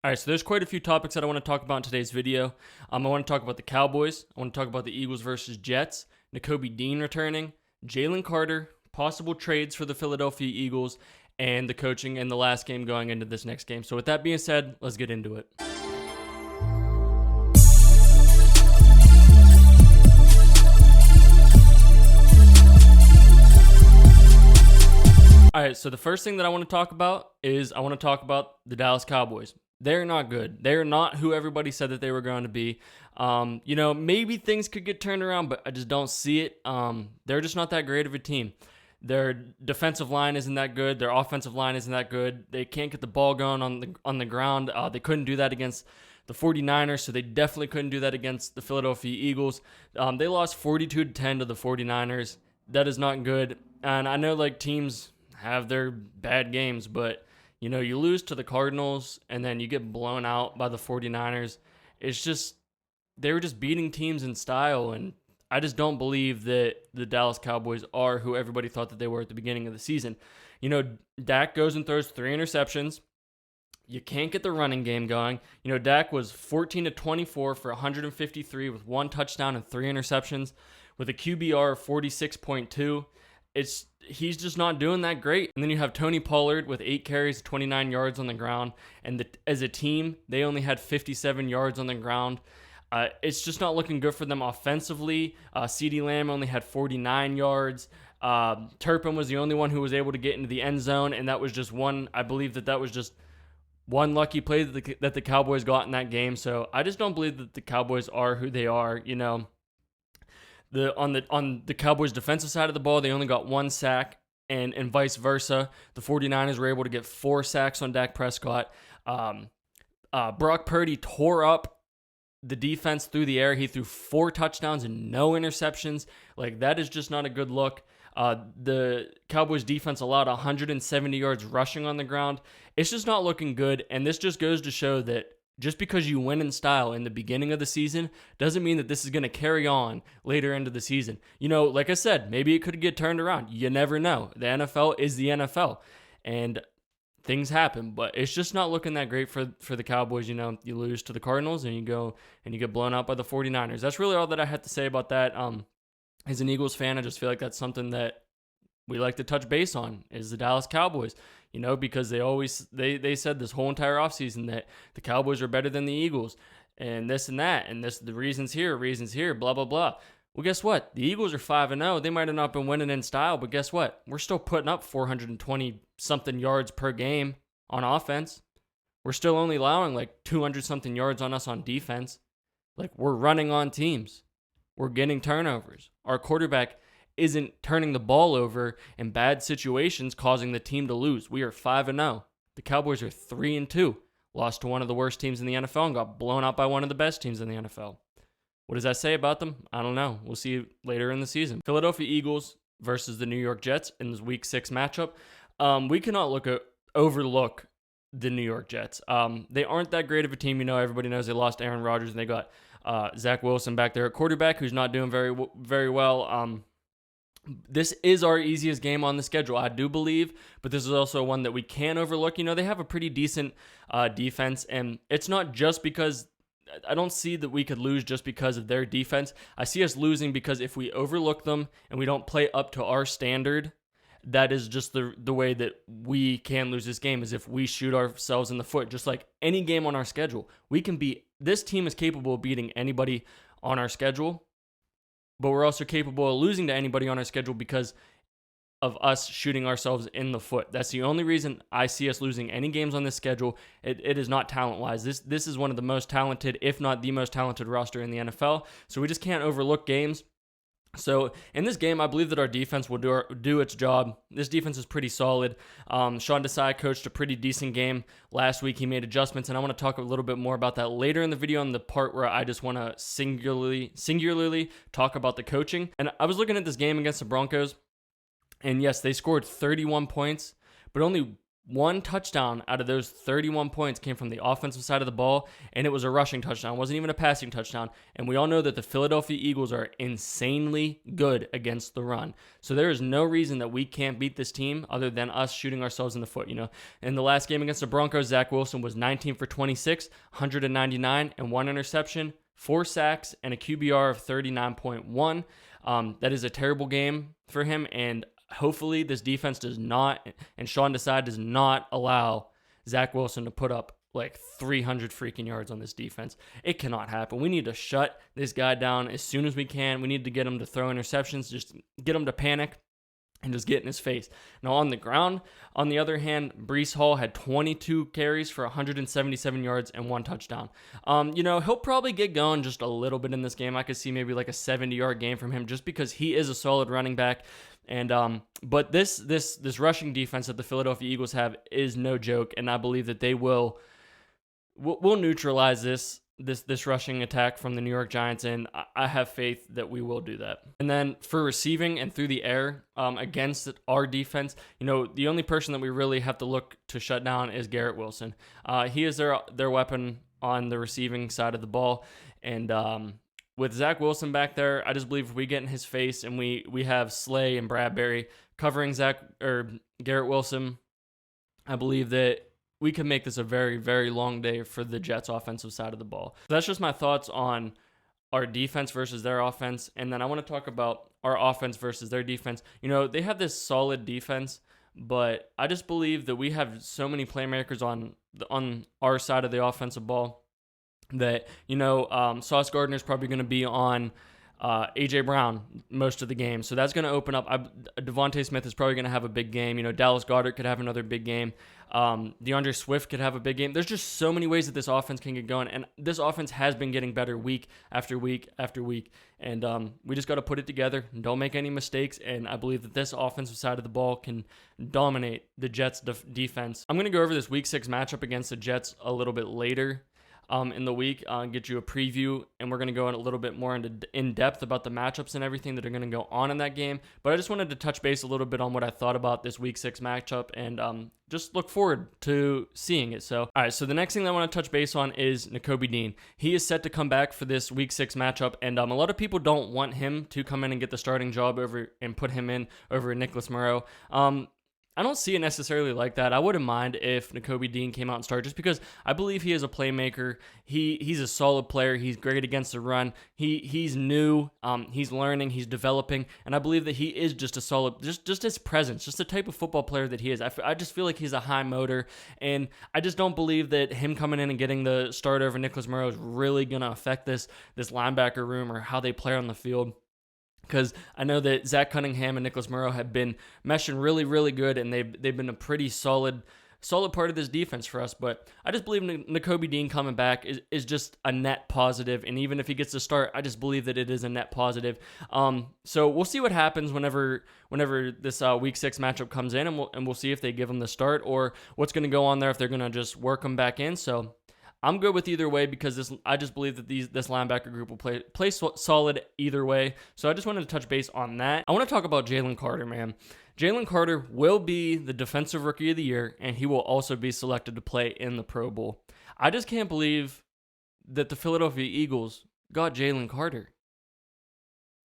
All right, so there's quite a few topics that I want to talk about in today's video. I want to talk about the Cowboys. I want to talk about the Eagles versus Jets, Nakobe Dean returning, Jalen Carter, possible trades for the Philadelphia Eagles, and the coaching and the last game going into this next game. So with that being said, let's get into it. All right, so the first thing that I want to talk about is I want to talk about the Dallas Cowboys. They're not good. They're not who everybody said that they were going to be. Maybe things could get turned around, but I just don't see it. They're just not that great of a team. Their defensive line isn't that good. Their offensive line isn't that good. They can't get the ball going on the ground. They couldn't do that against the 49ers, so they definitely couldn't do that against the Philadelphia Eagles. They lost 42-10 to the 49ers. That is not good. And I know teams have their bad games, but you lose to the Cardinals and then you get blown out by the 49ers. It's just, they were just beating teams in style, and I just don't believe that the Dallas Cowboys are who everybody thought that they were at the beginning of the season. Dak goes and throws 3 interceptions. You can't get the running game going. Dak was 14-24 for 153 with 1 touchdown and 3 interceptions with a QBR of 46.2. He's just not doing that great. And then you have Tony Pollard with 8 carries, 29 yards on the ground. And as a team, they only had 57 yards on the ground. It's just not looking good for them offensively. CeeDee Lamb only had 49 yards. Turpin was the only one who was able to get into the end zone, and that was just one. I believe that was just one lucky play that the Cowboys got in that game. So I just don't believe that the Cowboys are who they are. On the Cowboys' defensive side of the ball, they only got 1 sack, and vice versa. The 49ers were able to get 4 sacks on Dak Prescott. Brock Purdy tore up the defense through the air. He threw 4 touchdowns and no interceptions. That is just not a good look. The Cowboys' defense allowed 170 yards rushing on the ground. It's just not looking good, and this just goes to show that just because you win in style in the beginning of the season doesn't mean that this is going to carry on later into the season. Like I said, maybe it could get turned around. You never know. The NFL is the NFL, and things happen, but it's just not looking that great for the Cowboys. You lose to the Cardinals and you go and you get blown out by the 49ers. That's really all that I had to say about that. As an Eagles fan, I just feel like that's something that we like to touch base on, is the Dallas Cowboys. Because they said this whole entire offseason that the Cowboys are better than the Eagles, and this and that, and the reasons here, blah, blah, blah. Well, guess what? The Eagles are 5-0. They might have not been winning in style, but guess what? We're still putting up 420-something yards per game on offense. We're still only allowing 200-something yards on us on defense. We're running on teams. We're getting turnovers. Our quarterback isn't turning the ball over in bad situations, causing the team to lose. We are 5-0. The Cowboys are 3-2. Lost to one of the worst teams in the NFL and got blown out by one of the best teams in the NFL. What does that say about them? I don't know. We'll see later in the season. Philadelphia Eagles versus the New York Jets in this Week 6 matchup. We cannot overlook the New York Jets. They aren't that great of a team. Everybody knows they lost Aaron Rodgers and they got Zach Wilson back there at quarterback, who's not doing very, very well. This is our easiest game on the schedule, I do believe, but this is also one that we can overlook. They have a pretty decent defense, and it's not just because I don't see that we could lose just because of their defense. I see us losing because if we overlook them and we don't play up to our standard, that is just the way that we can lose this game, is if we shoot ourselves in the foot. Just like any game on our schedule, this team is capable of beating anybody on our schedule, but we're also capable of losing to anybody on our schedule because of us shooting ourselves in the foot. That's the only reason I see us losing any games on this schedule. It is not talent-wise. This is one of the most talented, if not the most talented roster in the NFL, so we just can't overlook games. So in this game, I believe that our defense will do its job. This defense is pretty solid. Sean Desai coached a pretty decent game last week. He made adjustments, and I want to talk a little bit more about that later in the video, on the part where I just want to singularly talk about the coaching. And I was looking at this game against the Broncos, and yes, they scored 31 points, but only one touchdown out of those 31 points came from the offensive side of the ball, and it was a rushing touchdown. It wasn't even a passing touchdown. And we all know that the Philadelphia Eagles are insanely good against the run. So there is no reason that we can't beat this team other than us shooting ourselves in the foot. In the last game against the Broncos, Zach Wilson was 19 for 26, 199, and one interception, 4 sacks, and a QBR of 39.1. That is a terrible game for him, and hopefully this defense does not, and Sean Desai does not allow Zach Wilson to put up like 300 freaking yards on this defense. It cannot happen. We need to shut this guy down as soon as we can. We need to get him to throw interceptions, just get him to panic and just get in his face. Now on the ground, on the other hand, Breece Hall had 22 carries for 177 yards and 1 touchdown. He'll probably get going just a little bit in this game. I could see maybe like a 70-yard game from him just because he is a solid running back. And but this rushing defense that the Philadelphia Eagles have is no joke, and I believe that they will neutralize this rushing attack from the New York Giants, and I have faith that we will do that. And then for receiving and through the air against our defense, the only person that we really have to look to shut down is Garrett Wilson. He is their weapon on the receiving side of the ball, and with Zach Wilson back there, I just believe if we get in his face and we have Slay and Bradbury covering Garrett Wilson, I believe that we can make this a very, very long day for the Jets' offensive side of the ball. So that's just my thoughts on our defense versus their offense. And then I want to talk about our offense versus their defense. They have this solid defense, but I just believe that we have so many playmakers on our side of the offensive ball that, Sauce Gardner's probably going to be on A.J. Brown most of the game. So that's going to open up. Devontae Smith is probably going to have a big game. Dallas Goedert could have another big game. DeAndre Swift could have a big game. There's just so many ways that this offense can get going. And this offense has been getting better week after week after week. And we just got to put it together and don't make any mistakes. And I believe that this offensive side of the ball can dominate the Jets' defense. I'm going to go over this Week 6 matchup against the Jets a little bit later in the week, get you a preview, and we're going to go in a little bit more in depth about the matchups and everything that are going to go on in that game. But I just wanted to touch base a little bit on what I thought about this Week 6 matchup and just look forward to seeing it. So, all right, so the next thing that I want to touch base on is Nakobe Dean. He is set to come back for this Week 6 matchup, and a lot of people don't want him to come in and get the starting job and put him in over Nicholas Morrow. I don't see it necessarily like that. I wouldn't mind if Nakobe Dean came out and started just because I believe he is a playmaker. He's a solid player. He's great against the run. He's new. He's learning. He's developing. And I believe that he is just a solid, just his presence, just the type of football player that he is. I just feel like he's a high motor. And I just don't believe that him coming in and getting the start over Nicholas Morrow is really going to affect this linebacker room or how they play on the field. Because I know that Zach Cunningham and Nicholas Morrow have been meshing really, really good, and they've been a pretty solid part of this defense for us. But I just believe Nakobe Dean coming back is just a net positive, and even if he gets to start, I just believe that it is a net positive. So we'll see what happens whenever this Week 6 matchup comes in, and we'll see if they give him the start or what's going to go on there if they're going to just work him back in. So I'm good with either way because I just believe that this linebacker group will play solid either way. So I just wanted to touch base on that. I want to talk about Jalen Carter, man. Jalen Carter will be the Defensive Rookie of the Year, and he will also be selected to play in the Pro Bowl. I just can't believe that the Philadelphia Eagles got Jalen Carter.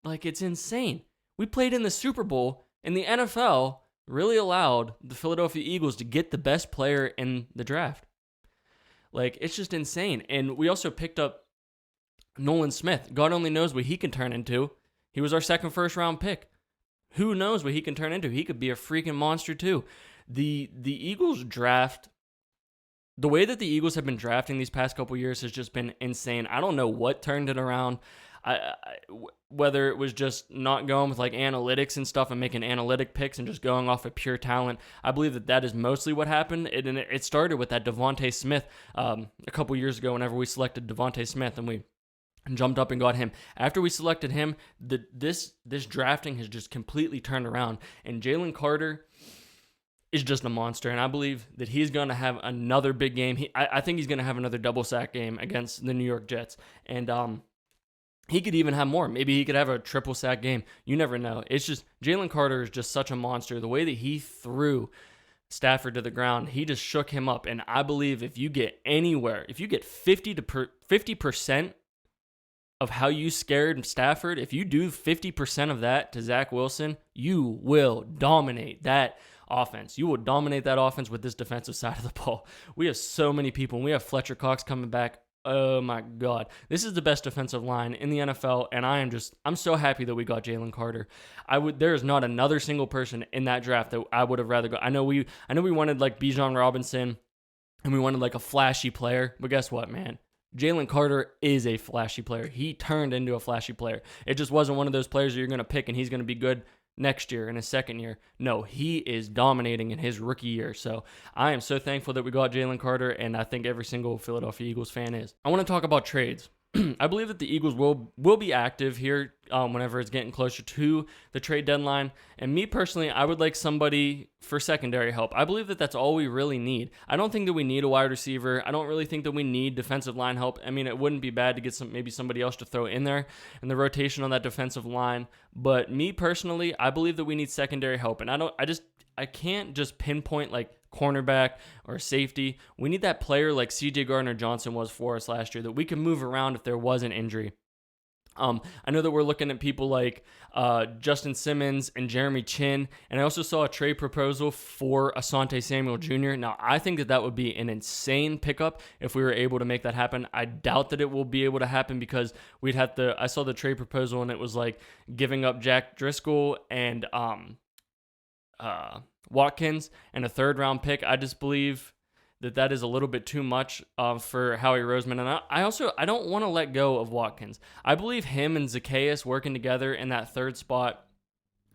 Like, it's insane. We played in the Super Bowl, and the NFL really allowed the Philadelphia Eagles to get the best player in the draft. Like, it's just insane. And we also picked up Nolan Smith. God only knows what he can turn into. He was our second first-round pick. Who knows what he can turn into? He could be a freaking monster, too. The Eagles draft, the way that the Eagles have been drafting these past couple years has just been insane. I don't know what turned it around. Whether it was just not going with like analytics and stuff and making analytic picks and just going off of pure talent. I believe that is mostly what happened. It started with that Devontae Smith a couple years ago whenever we selected Devontae Smith and we jumped up and got him. After we selected him, this drafting has just completely turned around. And Jalen Carter is just a monster, and I believe that he's going to have another big game. I think he's going to have another double sack game against the New York Jets. And he could even have more. Maybe he could have a triple sack game. You never know. It's just Jalen Carter is just such a monster. The way that he threw Stafford to the ground. He just shook him up. And I believe if you get anywhere, if you get 50% of how you scared Stafford, if you do 50% of that to Zach Wilson, you will dominate that offense. You will dominate that offense with this defensive side of the ball. We have so many people, and we have Fletcher Cox coming back. Oh my God. This is the best defensive line in the NFL, and I'm so happy that we got Jalen Carter. There is not another single person in that draft that I would have rather go. I know we wanted like Bijan Robinson, and we wanted like a flashy player, but guess what, man? Jalen Carter is a flashy player. He turned into a flashy player. It just wasn't one of those players that you're going to pick and he's going to be good next year in his second year. No, he is dominating in his rookie year. So I am so thankful that we got Jalen Carter, and I think every single Philadelphia Eagles fan is. I want to talk about trades. I believe that the Eagles will be active here whenever it's getting closer to the trade deadline. And me personally, I would like somebody for secondary help. I believe that that's all we really need. I don't think that we need a wide receiver. I don't really think that we need defensive line help. I mean, it wouldn't be bad to get maybe somebody else to throw in there in the rotation on that defensive line. But me personally, I believe that we need secondary help. And I can't just pinpoint like cornerback or safety. We need that player like CJ Gardner-Johnson was for us last year that we can move around if there was an injury. I know that we're looking at people like Justin Simmons and Jeremy Chin, and I also saw a trade proposal for Asante Samuel Jr. Now, I think that would be an insane pickup if we were able to make that happen. I doubt that it will be able to happen because I saw the trade proposal and it was like giving up Jack Driscoll and Watkins and a third-round pick. I just believe that is a little bit too much for Howie Roseman. And I don't want to let go of Watkins. I believe him and Zacchaeus working together in that third spot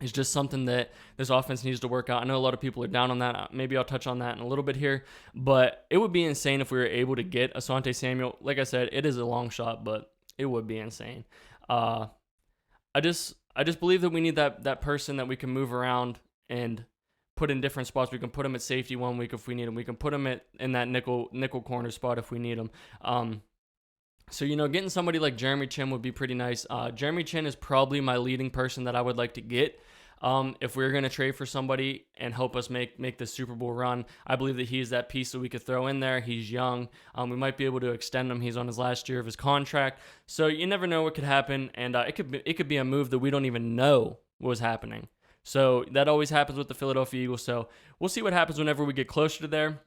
is just something that this offense needs to work out. I know a lot of people are down on that. Maybe I'll touch on that in a little bit here. But it would be insane if we were able to get Asante Samuel. Like I said, it is a long shot, but it would be insane. I just believe that we need that person that we can move around and put in different spots. We can put him at safety one week if we need him. We can put him in that nickel corner spot if we need him. So, getting somebody like Jeremy Chin would be pretty nice. Jeremy Chin is probably my leading person that I would like to get. If we're going to trade for somebody and help us make the Super Bowl run, I believe that he's that piece that we could throw in there. He's young. We might be able to extend him. He's on his last year of his contract. So you never know what could happen. And it could be a move that we don't even know was happening. So that always happens with the Philadelphia Eagles. So we'll see what happens whenever we get closer to there.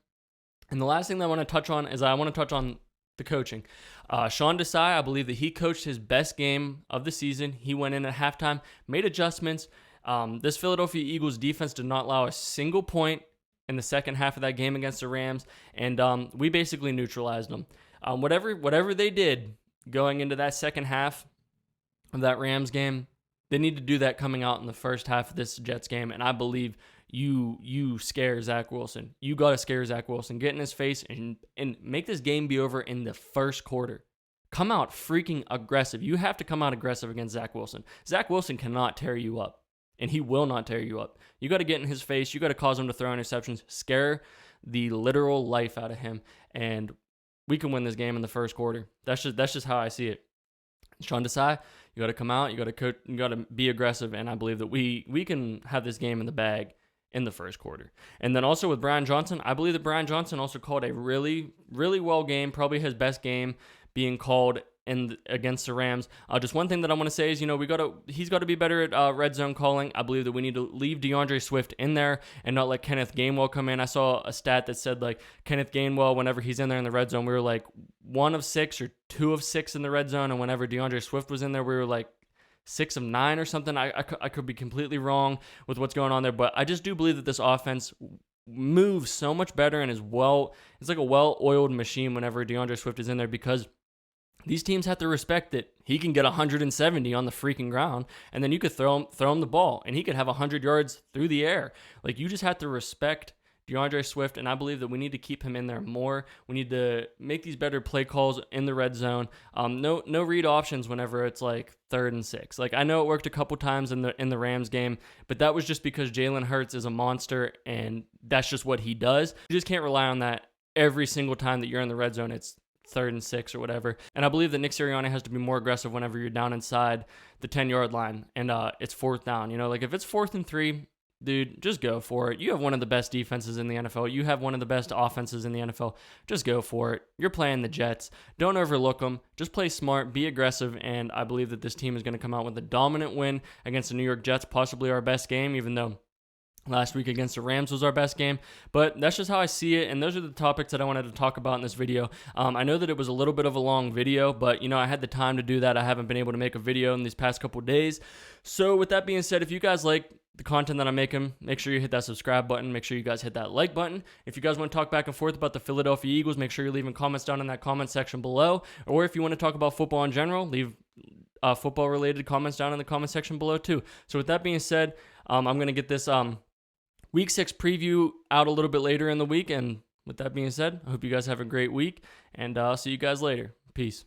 And the last thing that I want to touch on is the coaching. Sean Desai, I believe that he coached his best game of the season. He went in at halftime, made adjustments. This Philadelphia Eagles defense did not allow a single point in the second half of that game against the Rams, and we basically neutralized them. Whatever they did going into that second half of that Rams game, they need to do that coming out in the first half of this Jets game, and I believe you scare Zach Wilson. You got to scare Zach Wilson. Get in his face and make this game be over in the first quarter. Come out freaking aggressive. You have to come out aggressive against Zach Wilson. Zach Wilson cannot tear you up, and he will not tear you up. You got to get in his face. You got to cause him to throw interceptions. Scare the literal life out of him, and we can win this game in the first quarter. That's just how I see it. Sean Desai, you got to come out, you got to coach, you got to be aggressive, and I believe that we can have this game in the bag in the first quarter. And then also with Brian Johnson, I believe that Brian Johnson also called a really, really well game, probably his best game being called against the Rams. Just one thing that I want to say is, he's got to be better at red zone calling. I believe that we need to leave Deandre Swift in there and not let Kenneth Gainwell come in. I saw a stat that said like Kenneth Gainwell, whenever he's in there in the red zone, we were like 1 of 6 or 2 of 6 in the red zone, and whenever Deandre Swift was in there, we were like 6 of 9 or something. I could be completely wrong with what's going on there, but I just do believe that this offense moves so much better and it's like a well-oiled machine whenever Deandre Swift is in there, because these teams have to respect that he can get 170 on the freaking ground, and then you could throw him the ball, and he could have 100 yards through the air. Like, you just have to respect DeAndre Swift, and I believe that we need to keep him in there more. We need to make these better play calls in the red zone. No read options whenever it's like 3rd and 6. Like, I know it worked a couple times in the Rams game, but that was just because Jalen Hurts is a monster, and that's just what he does. You just can't rely on that every single time that you're in the red zone. It's 3rd and 6 or whatever. And I believe that Nick Sirianni has to be more aggressive whenever you're down inside the 10-yard line and it's 4th down. Like if it's 4th and 3, dude, just go for it. You have one of the best defenses in the NFL. You have one of the best offenses in the NFL. Just go for it. You're playing the Jets. Don't overlook them. Just play smart, be aggressive, and I believe that this team is going to come out with a dominant win against the New York Jets, possibly our best game, even though last week against the Rams was our best game. But that's just how I see it, and those are the topics that I wanted to talk about in this video. I know that it was a little bit of a long video, but, I had the time to do that. I haven't been able to make a video in these past couple days. So with that being said, if you guys like the content that I'm making, make sure you hit that subscribe button. Make sure you guys hit that like button. If you guys want to talk back and forth about the Philadelphia Eagles, make sure you're leaving comments down in that comment section below. Or if you want to talk about football in general, leave football-related comments down in the comment section below too. So with that being said, I'm going to get this Week 6 preview out a little bit later in the week. And with that being said, I hope you guys have a great week. And I'll see you guys later. Peace.